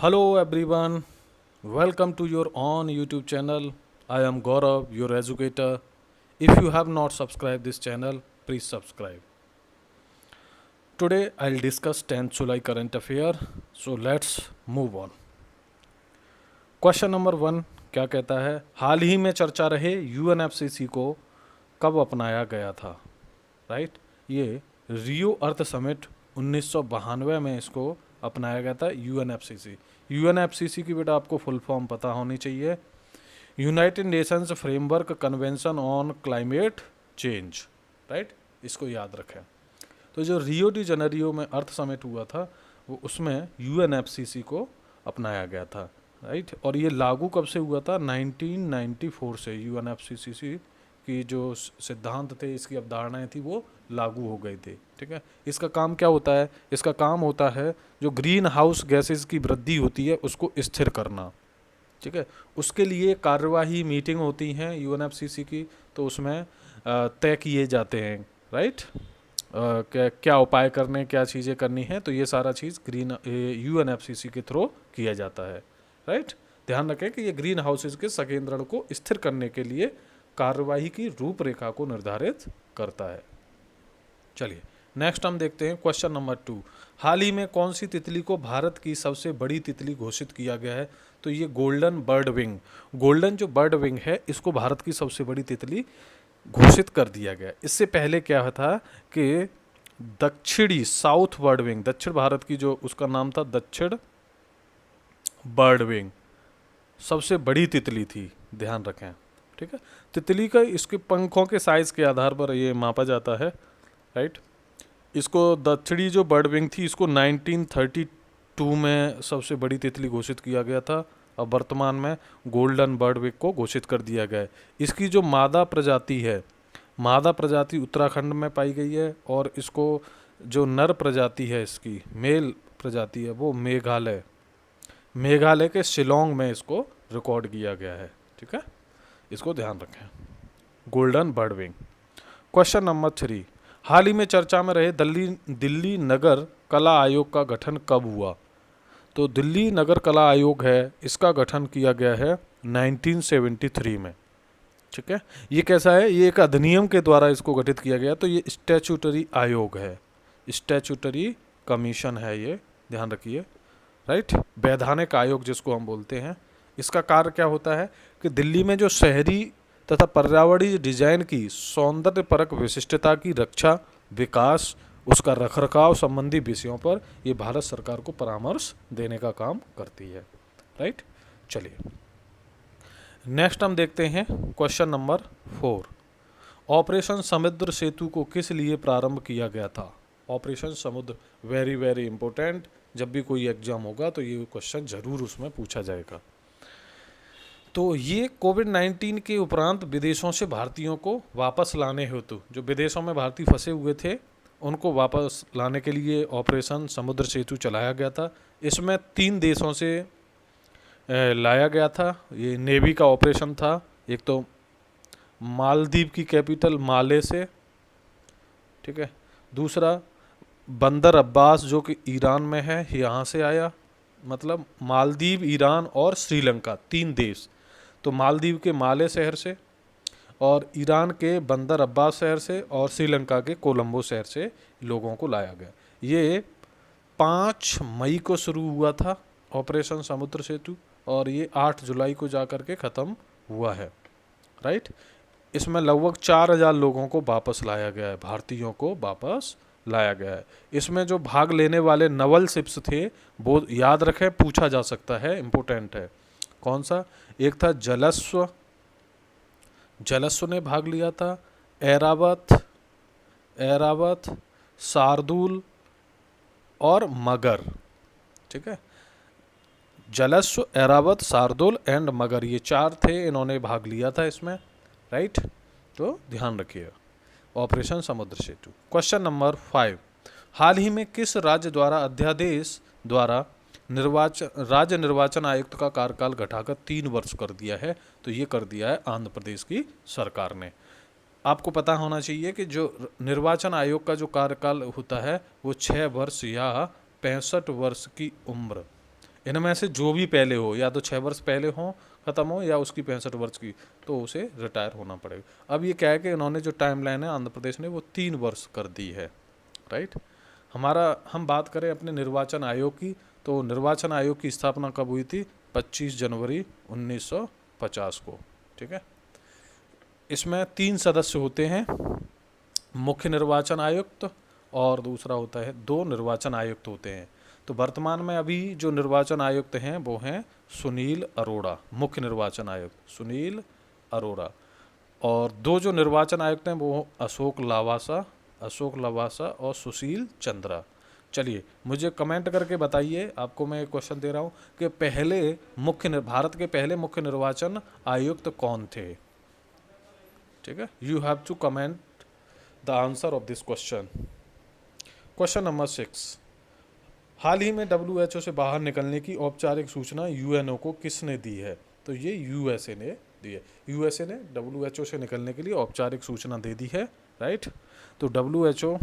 Hello everyone, welcome to your own YouTube channel. I am Gaurav, your educator. If you have not subscribed this channel, please subscribe. Today I'll discuss 10th July current affair. So let's move on. Question number 1 क्या कहता है, हाल ही में चर्चा रहे UNFCCC को कब अपनाया गया था। राइट, ये रियो अर्थ समिट 1992 में इसको अपनाया गया था यूएनएफसीसी। यूएनएफसीसी की बेटा आपको फुल फॉर्म पता होनी चाहिए, United Nations framework convention on climate change. Right, इसको याद रखें। तो जो रियो डी जनेरियो में अर्थ समिट हुआ था वो उसमें यूएनएफसीसी को अपनाया गया था। राइट, और ये लागू कब से हुआ था, 1994 से यूएनएफसीसी की जो सिद्धांत थे, इसकी अवधारणाएं थी, वो लागू हो गई थी। ठीक है, इसका काम क्या होता है, इसका काम होता है जो ग्रीन हाउस गैसेस की वृद्धि होती है उसको स्थिर करना। ठीक है, उसके लिए कार्यवाही मीटिंग होती हैं यूएनएफसीसी की, तो उसमें तय किए जाते हैं। राइट, क्या क्या उपाय करने, क्या चीज़ें करनी है, तो ये सारा चीज़ ग्रीन यूएनएफसीसी के थ्रू किया जाता है। राइट, ध्यान रखें कि ये ग्रीन हाउसेज के संकेंद्रण को स्थिर करने के लिए कार्यवाही की रूपरेखा को निर्धारित करता है। चलिए नेक्स्ट हम देखते हैं क्वेश्चन नंबर 2। हाल ही में कौन सी तितली को भारत की सबसे बड़ी तितली घोषित किया गया है, तो ये गोल्डन बर्ड विंग, गोल्डन जो बर्ड विंग है इसको भारत की सबसे बड़ी तितली घोषित कर दिया गया। इससे पहले क्या था कि दक्षिणी साउथ बर्ड विंग, दक्षिण भारत की जो उसका नाम था दक्षिण बर्ड विंग, सबसे बड़ी तितली थी, ध्यान रखें। ठीक है, तितली का इसके पंखों के साइज़ के आधार पर ये मापा जाता है। राइट, इसको दक्षिणी जो बर्ड विंग थी इसको 1932 में सबसे बड़ी तितली घोषित किया गया था। अब वर्तमान में गोल्डन बर्ड विंग को घोषित कर दिया गया है। इसकी जो मादा प्रजाति है, मादा प्रजाति उत्तराखंड में पाई गई है, और इसको जो नर प्रजाति है, इसकी मेल प्रजाति है, वो मेघालय के शिलोंग में इसको रिकॉर्ड किया गया है। ठीक है, इसको ध्यान रखें, golden bird wing. Question number 3, हाल ही में चर्चा में रहे दिल्ली नगर कला आयोग का गठन कब हुआ, तो दिल्ली नगर कला आयोग है, इसका गठन किया गया है 1973 में। ठीक है, ये कैसा है, ये एक अधिनियम के द्वारा इसको गठित किया गया, तो ये स्टैच्यूटरी आयोग है, स्टैच्यूटरी कमीशन है ये, ध्यान रखिए। राइट, वैधानिक आयोग जिसको हम बोलते हैं। इसका कार्य क्या होता है कि दिल्ली में जो शहरी तथा पर्यावरणीय डिजाइन की सौंदर्यपरक विशिष्टता की रक्षा, विकास, उसका रखरखाव संबंधी विषयों पर ये भारत सरकार को परामर्श देने का काम करती है। राइट, चलिए नेक्स्ट हम देखते हैं क्वेश्चन नंबर 4। ऑपरेशन समुद्र सेतु को किस लिए प्रारंभ किया गया था। ऑपरेशन समुद्र वेरी वेरी इंपॉर्टेंट, जब भी कोई एग्जाम होगा तो ये क्वेश्चन जरूर उसमें पूछा जाएगा। तो ये कोविड-19 के उपरांत विदेशों से भारतीयों को वापस लाने हेतु, जो विदेशों में भारतीय फंसे हुए थे उनको वापस लाने के लिए ऑपरेशन समुद्र सेतु चलाया गया था। इसमें 3 देशों से लाया गया था, ये नेवी का ऑपरेशन था। एक तो मालदीव की कैपिटल माले से, ठीक है, दूसरा बंदर अब्बास जो कि ईरान में है, यहाँ से आया, मतलब मालदीव, ईरान और श्रीलंका 3 देश। तो मालदीव के माले शहर से, और ईरान के बंदर अब्बास शहर से, और श्रीलंका के कोलंबो शहर से लोगों को लाया गया। ये 5 मई को शुरू हुआ था ऑपरेशन समुद्र सेतु, और ये 8 जुलाई को जा कर के ख़त्म हुआ है। राइट, इसमें लगभग 4000 लोगों को वापस लाया गया है, भारतीयों को वापस लाया गया है। इसमें जो भाग लेने वाले नवल शिप्स थे वो याद रखें, पूछा जा सकता है, इम्पोर्टेंट है। कौन सा, एक था जलस्व, जलस्व ने भाग लिया था, ऐरावत, शार्दुल और मगर। ठीक है, जलस्व, ऐरावत, शार्दुल एंड मगर, ये 4 थे, इन्होंने भाग लिया था इसमें। राइट, तो ध्यान रखिए ऑपरेशन समुद्र सेतु। क्वेश्चन नंबर 5, हाल ही में किस राज्य द्वारा अध्यादेश द्वारा राज्य निर्वाचन आयुक्त का कार्यकाल घटाकर 3 वर्ष कर दिया है, तो ये कर दिया है आंध्र प्रदेश की सरकार ने। आपको पता होना चाहिए कि जो निर्वाचन आयोग का जो कार्यकाल होता है वो 6 वर्ष या 65 वर्ष की उम्र, इनमें से जो भी पहले हो, या तो 6 वर्ष पहले हो ख़त्म हो, या उसकी 65 वर्ष की, तो उसे रिटायर होना पड़ेगा। अब ये क्या है कि इन्होंने जो टाइम लाइन है आंध्र प्रदेश ने वो 3 वर्ष कर दी है, राइट। हम बात करें अपने निर्वाचन आयोग की, तो निर्वाचन आयोग की स्थापना कब हुई थी? 25 जनवरी 1950 को, ठीक है। इसमें 3 सदस्य होते हैं, मुख्य निर्वाचन आयुक्त और दूसरा होता है 2 निर्वाचन आयुक्त होते हैं। तो वर्तमान में अभी जो निर्वाचन आयुक्त हैं वो हैं सुनील अरोड़ा, मुख्य निर्वाचन आयुक्त सुनील अरोड़ा, और 2 जो निर्वाचन आयुक्त हैं वो अशोक लवासा और सुशील चंद्रा। चलिए मुझे कमेंट करके बताइए, आपको मैं एक क्वेश्चन दे रहा हूँ कि भारत के पहले मुख्य निर्वाचन आयुक्त कौन थे? ठीक है, you have to comment the answer of this question. Question number 6, हाल ही में WHO से बाहर निकलने की औपचारिक सूचना UNO को किसने दी है? तो ये USA ने दी है। USA ने WHO से निकलने के लिए औपचारिक सूचना दे दी है, राइट। तो WHO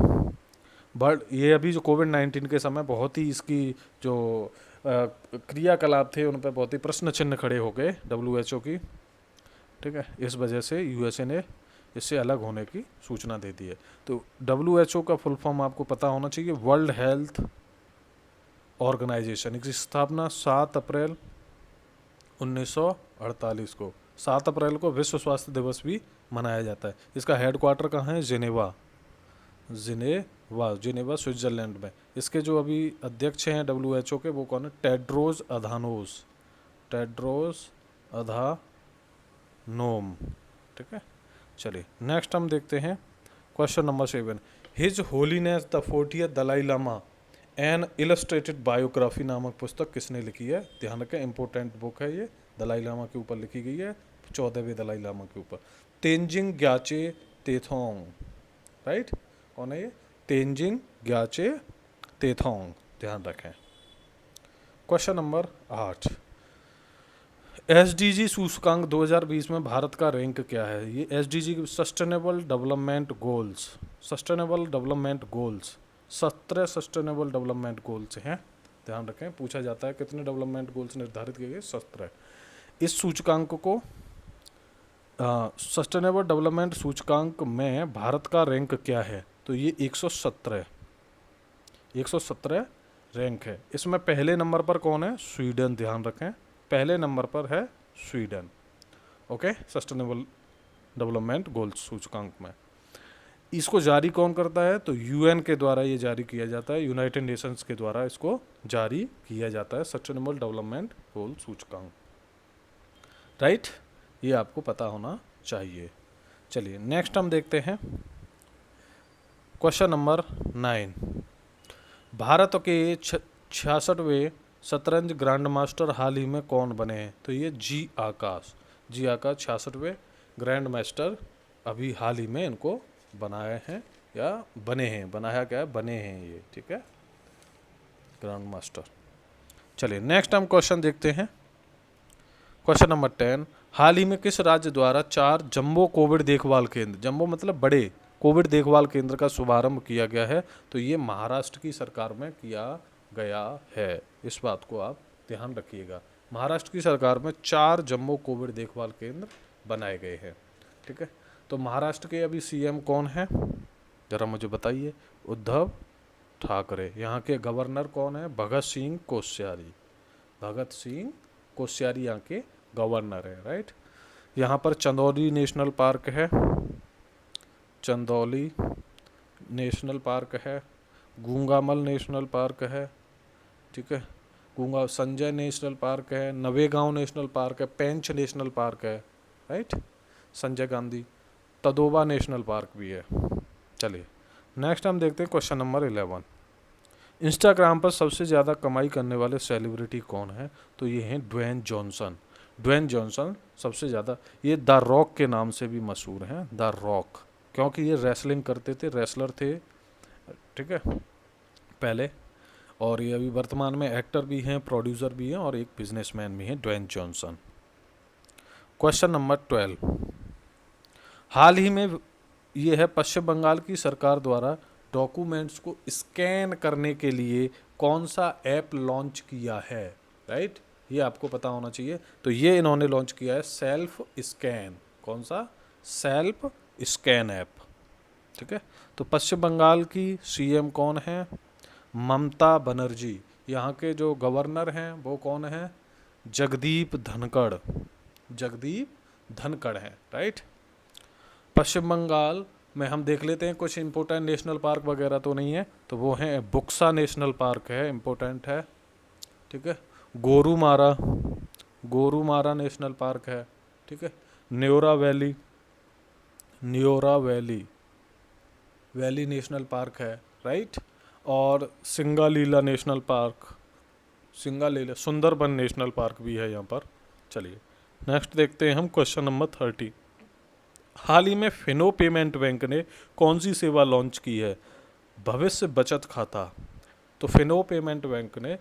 ये अभी जो कोविड-19 के समय बहुत ही इसकी जो क्रियाकलाप थे उन पर बहुत ही प्रश्न चिन्ह खड़े हो गए WHO की, ठीक है। इस वजह से USA ने इससे अलग होने की सूचना दे दी है। तो WHO का फुल फॉर्म आपको पता होना चाहिए, वर्ल्ड हेल्थ ऑर्गेनाइजेशन। इसकी स्थापना 7 अप्रैल 1948 को, 7 अप्रैल को विश्व स्वास्थ्य दिवस भी मनाया जाता है। इसका हेडक्वार्टर कहाँ है? जिनेवा स्विट्जरलैंड में। इसके जो अभी अध्यक्ष हैं WHO के वो कौन है? टेड्रोस अधानोम, ठीक है। चलिए नेक्स्ट हम देखते हैं question number 7, his holiness the 40th Dalai Lama an illustrated biography नामक पुस्तक किसने लिखी है? ध्यान रखें, इंपॉर्टेंट बुक है ये, दलाई लामा के ऊपर लिखी गई है, 14वें दलाई लामा के ऊपर। तेंजिंग ग्याचे तेथोंग, राइट, कौन है ये? तेंजिंग ग्याचे तेथोंग, ध्यान रखें। क्वेश्चन नंबर 8, SDG सूचकांक 2020 में भारत का रैंक क्या है? ये SDG sustainable development goals 17 sustainable development goals हैं, ध्यान रखें। पूछा जाता है कितने डेवलपमेंट गोल्स निर्धारित किए गए? 17। इस सूचकांक को सस्टेनेबल डेवलपमेंट सूचकांक में भारत का रैंक क्या है? तो ये 117 रैंक है। इसमें पहले नंबर पर कौन है? स्वीडन, ध्यान रखें, पहले नंबर पर है Sweden, okay, sustainable development goals सूचकांक में। इसको जारी कौन करता है? तो UN के द्वारा ये जारी किया जाता है, यूनाइटेड नेशंस के द्वारा इसको जारी किया जाता है, सस्टेनेबल डेवलपमेंट गोल सूचकांक, राइट। ये आपको पता होना चाहिए। चलिए नेक्स्ट हम देखते हैं क्वेश्चन नंबर 9, भारत के 66वें शतरंज ग्रैंड मास्टर हाल ही में कौन बने हैं? तो ये जी आकाश 66वें ग्रैंड मास्टर अभी हाल ही में इनको बनाए हैं, या बने हैं, बनाया क्या है? बने हैं ये, ठीक है, ग्रैंड मास्टर। चलिए नेक्स्ट हम क्वेश्चन देखते हैं, क्वेश्चन नंबर 10, हाल ही में किस राज्य द्वारा 4 जम्बो कोविड देखभाल केंद्र, जम्बो मतलब बड़े, कोविड देखभाल केंद्र का शुभारंभ किया गया है? तो ये महाराष्ट्र की सरकार में किया गया है, इस बात को आप ध्यान रखिएगा। महाराष्ट्र की सरकार में 4 जम्बो कोविड देखभाल केंद्र बनाए गए हैं, ठीक है। तो महाराष्ट्र के अभी CM कौन है? जरा मुझे बताइए। उद्धव ठाकरे। यहाँ के गवर्नर कौन है? भगत सिंह कोश्यारी यहाँ के गवर्नर है, राइट। यहाँ पर चंदौली नेशनल पार्क है, गूंगामल नेशनल पार्क है, ठीक है, संजय नेशनल पार्क है, नवेगांव नेशनल पार्क है, पेंच नेशनल पार्क है, right, Sanjay Gandhi, Tadoba national park भी है। चलिए नेक्स्ट हम देखते हैं क्वेश्चन नंबर 11, इंस्टाग्राम पर सबसे ज़्यादा कमाई करने वाले सेलिब्रिटी कौन है? तो ये हैं ड्वेन जॉनसन सबसे ज़्यादा, ये द रॉक के नाम से भी मशहूर हैं, द रॉक, क्योंकि ये रेसलिंग करते थे, रेसलर थे, ठीक है, पहले, और ये अभी वर्तमान में एक्टर भी हैं, प्रोड्यूसर भी हैं और एक बिजनेसमैन भी हैं, ड्वेन जॉनसन। क्वेश्चन नंबर 12, हाल ही में ये है पश्चिम बंगाल की सरकार द्वारा डॉक्यूमेंट्स को स्कैन करने के लिए कौन सा ऐप लॉन्च किया है? राइट, ये आपको पता होना चाहिए। तो ये इन्होंने लॉन्च किया है सेल्फ स्कैन। कौन सा? Self scan app. ठीक है। तो पश्चिम बंगाल की सीएम कौन है? ममता बनर्जी। यहाँ के जो गवर्नर हैं वो कौन है? जगदीप धनखड़। जगदीप धनखड़ है, राइट। पश्चिम बंगाल में हम देख लेते हैं कुछ इम्पोर्टेंट नेशनल पार्क वगैरह तो नहीं है, तो वो है बुक्सा नेशनल पार्क है, इम्पोर्टेंट है। ठीक है। गोरुमारा, गोरुमारा नेशनल पार्क है। ठीक है। Neora valley, Neora valley, valley national park है, राइट। और Singalila national park, Singalila, Sundarban national park भी है यहाँ पर। चलिए नेक्स्ट देखते हैं हम क्वेश्चन नंबर 30। हाल ही में फिनो पेमेंट बैंक ने कौन सी सेवा लॉन्च की है? भविष्य बचत खाता। तो फिनो पेमेंट बैंक ने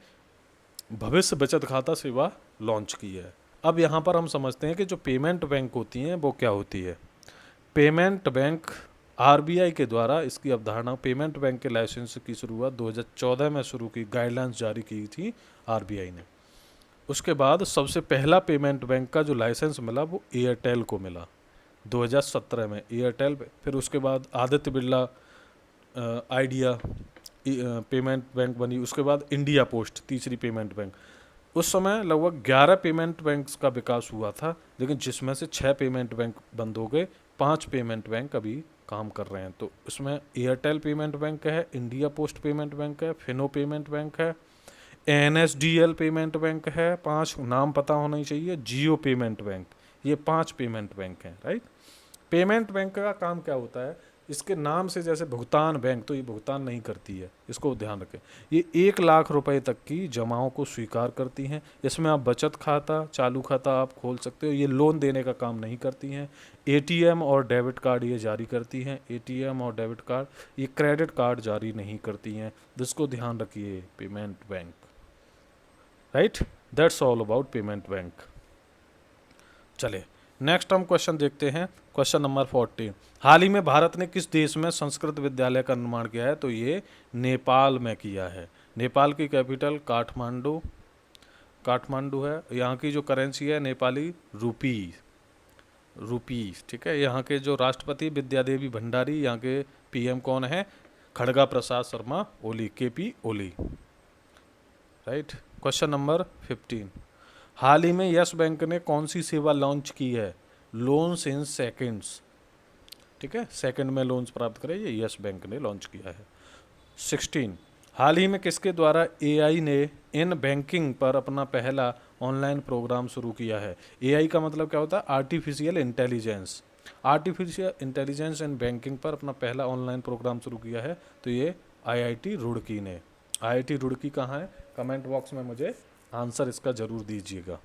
भविष्य बचत खाता सेवा लॉन्च की है। अब यहाँ पर हम समझते हैं कि जो पेमेंट बैंक होती हैं वो क्या होती है। पेमेंट बैंक आरबीआई के द्वारा इसकी अवधारणा, पेमेंट बैंक के लाइसेंस की शुरुआत 2014 में शुरू की, गाइडलाइंस जारी की थी आरबीआई ने। उसके बाद सबसे पहला पेमेंट बैंक का जो लाइसेंस मिला वो एयरटेल को मिला 2017 में, एयरटेल। फिर उसके बाद Aditya Birla idea payment bank बनी। उसके बाद इंडिया पोस्ट तीसरी पेमेंट बैंक। उस समय लगभग 11 पेमेंट बैंक्स का विकास हुआ था, लेकिन जिसमें से 6 पेमेंट बैंक बंद हो गए, 5 पेमेंट बैंक अभी काम कर रहे हैं। तो इसमें एयरटेल पेमेंट बैंक है, इंडिया पोस्ट पेमेंट बैंक है, फिनो पेमेंट बैंक है, एनएसडीएल पेमेंट बैंक है, 5 नाम पता होना ही चाहिए, जियो पेमेंट बैंक। ये 5 पेमेंट बैंक हैं, राइट। पेमेंट बैंक का काम क्या होता है? इसके नाम से जैसे भुगतान बैंक, तो ये भुगतान नहीं करती है, इसको ध्यान रखें। ये 1 लाख रुपए तक की जमाओं को स्वीकार करती हैं। इसमें आप बचत खाता, चालू खाता आप खोल सकते हो। ये लोन देने का काम नहीं करती हैं। एटीएम और डेबिट कार्ड ये जारी करती हैं। एटीएम और डेबिट कार्ड, ये क्रेडिट कार्ड जारी नहीं करती हैं, जिसको ध्यान रखिए payment bank, right. That's all about payment bank. चले नेक्स्ट हम क्वेश्चन देखते हैं, क्वेश्चन नंबर 40। हाल ही में भारत ने किस देश में संस्कृत विद्यालय का निर्माण किया है? तो ये नेपाल में किया है। नेपाल की कैपिटल काठमांडू, काठमांडू है। यहाँ की जो करेंसी है नेपाली रूपी, रुपीस। ठीक है। यहाँ के जो राष्ट्रपति विद्यादेवी भंडारी, यहाँ के पीएम कौन है? खड़गा प्रसाद शर्मा ओली, केपी ओली, राइट। Question number 15। हाल ही में यस बैंक ने कौन सी सेवा लॉन्च की है? Loans in seconds. ठीक है, सेकंड में लोन्स प्राप्त करें, ये यस बैंक ने लॉन्च किया है। 16। हाल ही में किसके द्वारा एआई ने इन बैंकिंग पर अपना पहला ऑनलाइन प्रोग्राम शुरू किया है? एआई का मतलब क्या होता है? Artificial intelligence. Artificial intelligence in banking पर अपना पहला ऑनलाइन प्रोग्राम शुरू किया है, तो ये आईआईटी रुड़की ने। आईआईटी रुड़की कहाँ है? कमेंट बॉक्स में मुझे आंसर इसका जरूर दीजिएगा।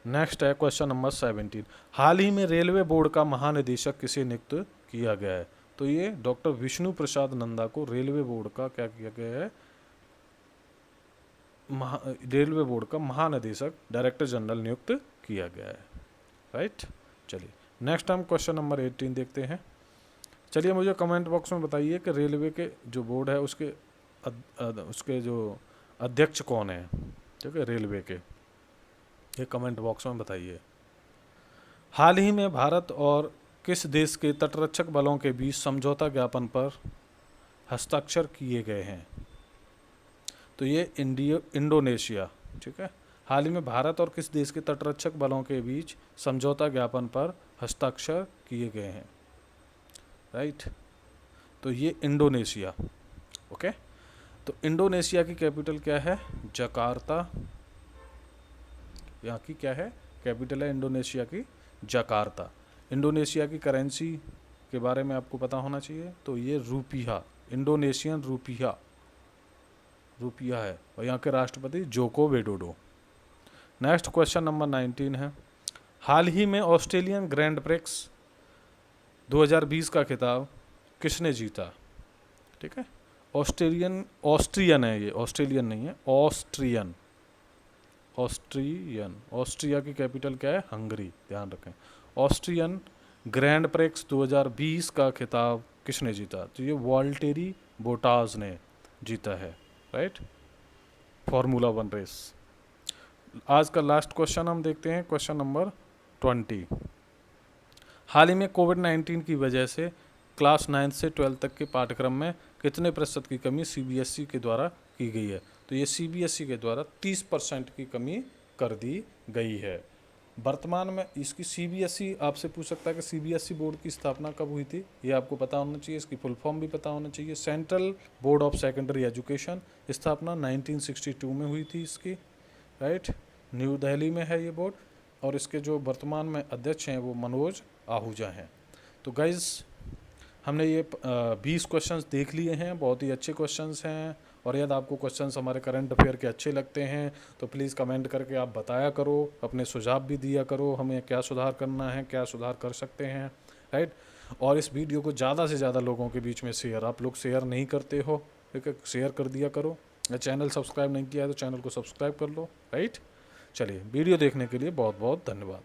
नेक्स्ट है क्वेश्चन नंबर 17। हाल ही में रेलवे बोर्ड का महानिदेशक किसे नियुक्त किया गया है? तो ये डॉक्टर विष्णु प्रसाद नंदा को रेलवे बोर्ड का क्या किया गया है? रेलवे बोर्ड का महानिदेशक, डायरेक्टर जनरल नियुक्त किया गया है, राइट। चलिए नेक्स्ट हम क्वेश्चन नंबर 18 देखते हैं। चलिए मुझे कमेंट बॉक्स में बताइए कि रेलवे के जो बोर्ड है उसके जो अध्यक्ष कौन है? ठीक है, रेलवे के, ये कमेंट बॉक्स में बताइए। हाल ही में भारत और किस देश के तटरक्षक बलों के बीच समझौता ज्ञापन पर हस्ताक्षर किए गए हैं? तो ये इंडोनेशिया। ठीक है। हाल ही में भारत और किस देश के तटरक्षक बलों के बीच समझौता ज्ञापन पर हस्ताक्षर किए गए हैं? राइट। तो ये इंडोनेशिया। ओके। तो इंडोनेशिया की कैपिटल क्या है? जकार्ता। यहाँ की क्या है? कैपिटल है इंडोनेशिया की जकार्ता। इंडोनेशिया की करेंसी के बारे में आपको पता होना चाहिए, तो ये रुपया, इंडोनेशियन रुपया, रुपया है। और यहाँ के राष्ट्रपति Joko Widodo. Next question number 19 है। हाल ही में ऑस्ट्रेलियन ग्रैंड प्रिक्स 2020 का खिताब किसने जीता? ठीक है। ऑस्ट्रियन है ये, ऑस्ट्रेलियन नहीं है, ऑस्ट्रियन। ऑस्ट्रिया की कैपिटल क्या है? हंगरी, ध्यान रखें। ऑस्ट्रियन ग्रैंड प्रिक्स 2020 का खिताब किसने जीता? तो ये वाल्टेरी बोटाज ने जीता है, राइट। Formula 1 race. आज का लास्ट क्वेश्चन हम देखते हैं, क्वेश्चन नंबर 20। हाल ही में कोविड-19 की वजह से क्लास 9 से 12 तक के पाठ्यक्रम में कितने प्रतिशत की कमी सीबीएसई के द्वारा की गई है? तो ये सीबीएसई के द्वारा 30% की कमी कर दी गई है। वर्तमान में इसकी सीबीएसई आपसे पूछ सकता है कि सीबीएसई बोर्ड की स्थापना कब हुई थी, ये आपको पता होना चाहिए, इसकी फुल फॉर्म भी पता होना चाहिए। Central board of secondary education, स्थापना 1962 में हुई थी इसकी, राइट। न्यू दिल्ली में है ये बोर्ड, और इसके जो वर्तमान में अध्यक्ष हैं वो मनोज आहूजा हैं। तो गाइज़ हमने ये 20 क्वेश्चंस देख लिए हैं, बहुत ही अच्छे क्वेश्चंस हैं। और यदि आपको क्वेश्चंस हमारे करंट अफेयर के अच्छे लगते हैं तो प्लीज़ कमेंट करके आप बताया करो, अपने सुझाव भी दिया करो, हमें क्या सुधार करना है, क्या सुधार कर सकते हैं, राइट। और इस वीडियो को ज़्यादा से ज़्यादा लोगों के बीच में शेयर, आप लोग शेयर नहीं करते हो, ठीक है, शेयर कर दिया करो। चैनल सब्सक्राइब नहीं किया है तो चैनल को सब्सक्राइब कर लो, राइट। चलिए, वीडियो देखने के लिए बहुत बहुत धन्यवाद।